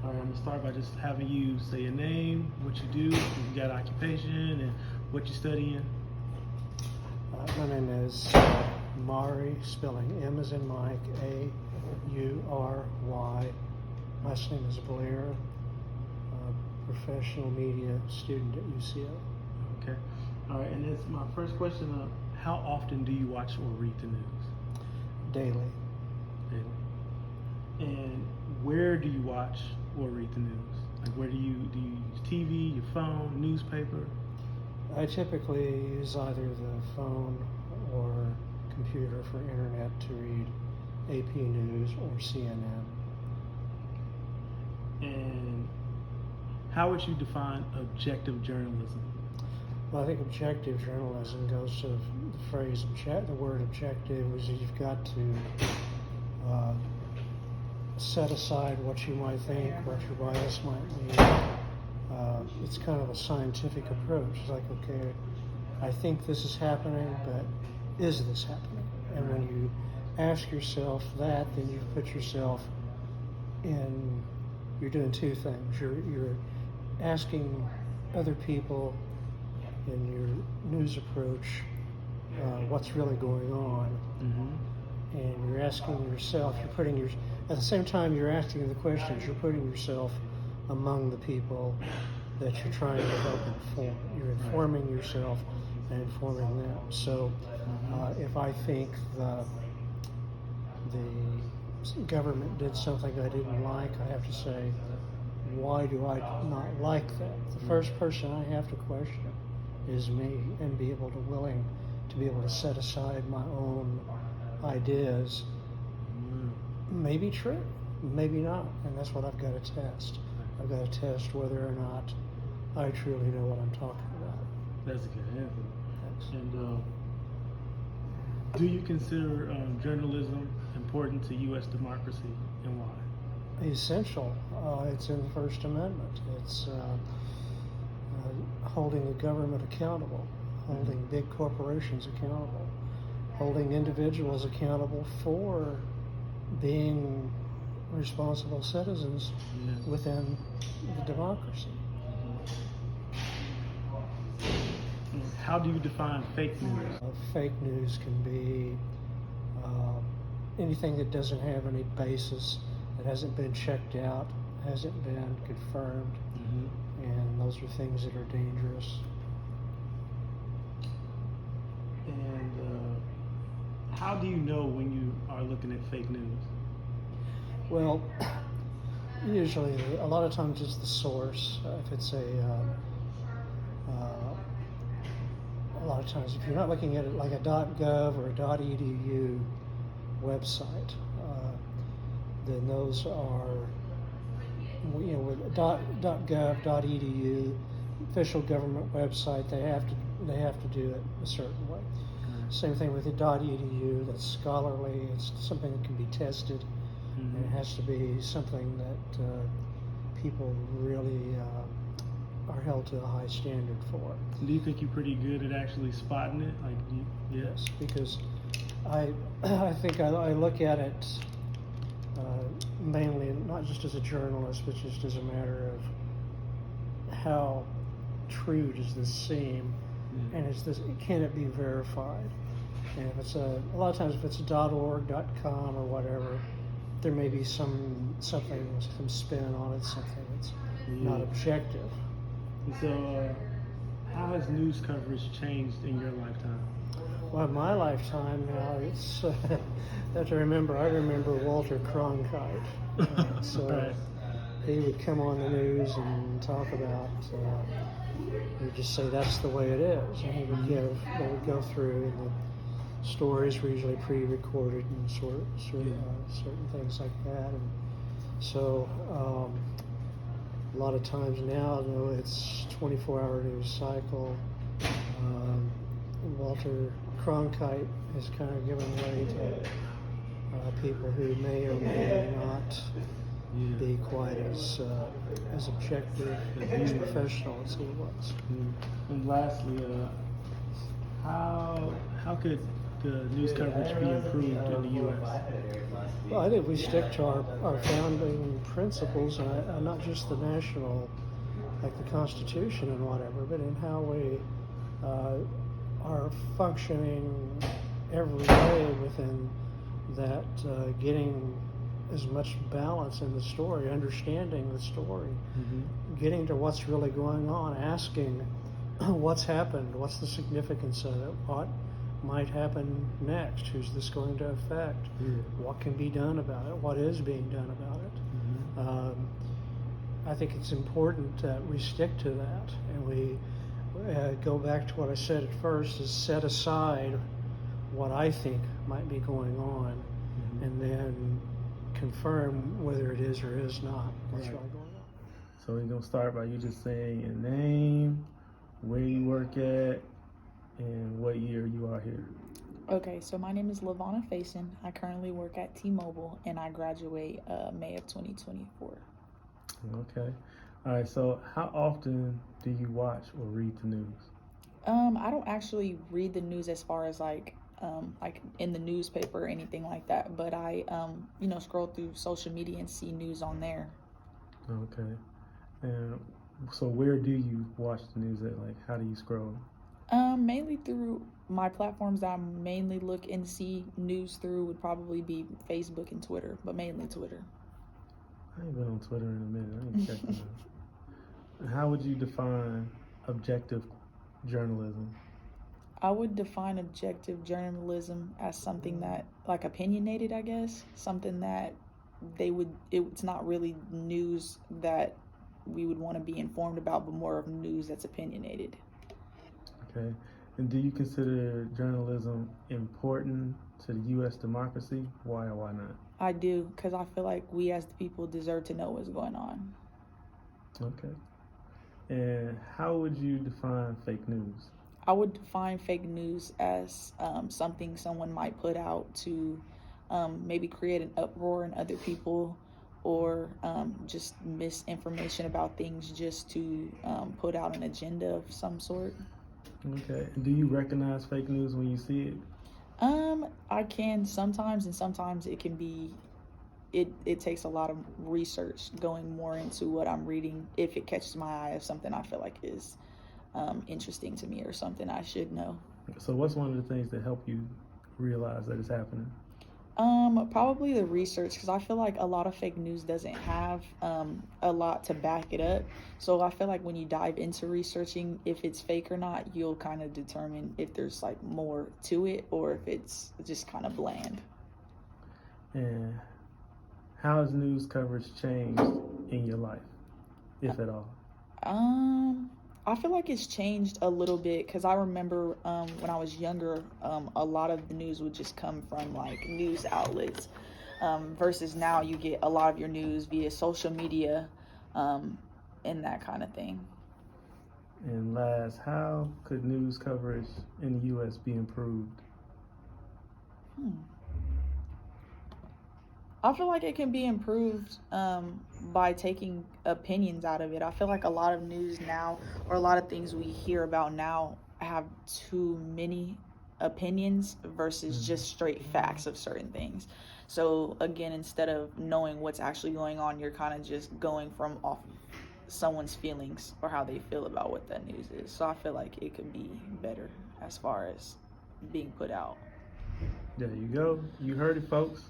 All right, I'm gonna start by just having you say your name, what you do, if you got occupation, and what you're studying. My name is Maury, spelling M as in Mike, A-U-R-Y. Last name is Blair, professional media student at UCO. Okay. All right, and that's my first question. How often do you watch or read the news? Daily. Daily. And where do you watch or read the news? Like, where do you use TV, your phone, newspaper? I typically use either the phone or computer for internet to read AP News or CNN. And how would you define objective journalism? Well, I think objective journalism goes to the phrase the word objective is you've got to set aside what you might think, what your bias might be. It's kind of a scientific approach. It's like, okay, I think this is happening, but is this happening? And when you ask yourself that, then you put yourself in, you're doing two things. You're asking other people in your news approach what's really going on. Mm-hmm. And you're asking yourself, at the same time you're asking the questions, you're putting yourself among the people that you're trying to help inform. You're informing yourself and informing them. So if I think the government did something I didn't like, I have to say, why do I not like that? The first person I have to question is me, and be able to set aside my own ideas. Maybe true, maybe not, and that's what I've got to test. I've got to test whether or not I truly know what I'm talking about. That's a good answer. Thanks. And do you consider journalism important to U.S. democracy, and why? Essential. It's in the First Amendment. It's holding the government accountable, holding big corporations accountable, holding individuals accountable for being responsible citizens within the democracy. How do you define fake news? Fake news can be anything that doesn't have any basis, that hasn't been checked out, hasn't been confirmed, and those are things that are dangerous. And how do you know when you are looking at fake news? Well, usually, a lot of times it's the source. If it's a lot of times, if you're not looking at it like a .gov or a .edu website, then those are, with .gov, .edu, official government website, they have to do it a certain way. Same thing with the .edu, that's scholarly, it's something that can be tested, and it has to be something that people really are held to a high standard for. Do you think you're pretty good at actually spotting it? Yes, because I think I look at it mainly not just as a journalist, but just as a matter of how true does this seem, and can it be verified? And if it's a lot of times if it's .org, .com, or whatever, there may be some spin on it, something that's not objective. So, how has news coverage changed in your lifetime? Well, in my lifetime now, it's I remember Walter Cronkite. Right. He would come on the news and talk about, he'd just say that's the way it is. And they would go through, and the stories were usually pre-recorded and certain things like that. And so a lot of times now, it's 24-hour news cycle. Walter Cronkite has kind of given way to people who may or may not be quite as objective, as professional as he was. And lastly, how could the news coverage be improved in the U.S.? Well, I think we stick to our founding principles, not just the national, like the Constitution and whatever, but in how we are functioning every day within that, getting as much balance in the story, understanding the story, getting to what's really going on, asking what's happened, what's the significance of it, what might happen next, who's this going to affect, what can be done about it, what is being done about it. I think it's important that we stick to that, and we go back to what I said at first, is set aside what I think might be going on, and then confirm whether it is or is not what's really going on. So we're going to start by you just saying your name, where you work at, and what year you are here. Okay, so my name is Lavonna Faison. I currently work at T-Mobile, and I graduate May of 2024. Okay. All right, so how often do you watch or read the news? I don't actually read the news as far as like in the newspaper or anything like that, but I scroll through social media and see news on there. Okay. And so where do you watch the news at? Like, how do you scroll? Mainly through my platforms that I mainly look and see news through would probably be Facebook and Twitter, but mainly Twitter. I ain't been on Twitter in a minute. I need to check that out. How would you define objective journalism? I would define objective journalism as something that, like, opinionated, I guess. Something that it's not really news that we would want to be informed about, but more of news that's opinionated. Okay. And do you consider journalism important to the U.S. democracy? Why or why not? I do, because I feel like we as the people deserve to know what's going on. Okay. And how would you define fake news? I would define fake news as something someone might put out to maybe create an uproar in other people, or just misinformation about things just to put out an agenda of some sort. Okay. And do you recognize fake news when you see it? I can sometimes, and sometimes it can be, it takes a lot of research going more into what I'm reading if it catches my eye of something I feel like is interesting to me or something I should know. So what's one of the things that help you realize that it's happening? Probably the research, because I feel like a lot of fake news doesn't have a lot to back it up. So I feel like when you dive into researching if it's fake or not, you'll kind of determine if there's like more to it or if it's just kind of bland. And how has news coverage changed in your life, if at all? I feel like it's changed a little bit, because I remember when I was younger, a lot of the news would just come from like news outlets, versus now you get a lot of your news via social media and that kind of thing. And last, how could news coverage in the U.S. be improved? I feel like it can be improved by taking opinions out of it. I feel like a lot of news now, or a lot of things we hear about now, have too many opinions versus just straight facts of certain things. So again, instead of knowing what's actually going on, you're kind of just going from off someone's feelings or how they feel about what that news is. So I feel like it could be better as far as being put out. There you go. You heard it, folks.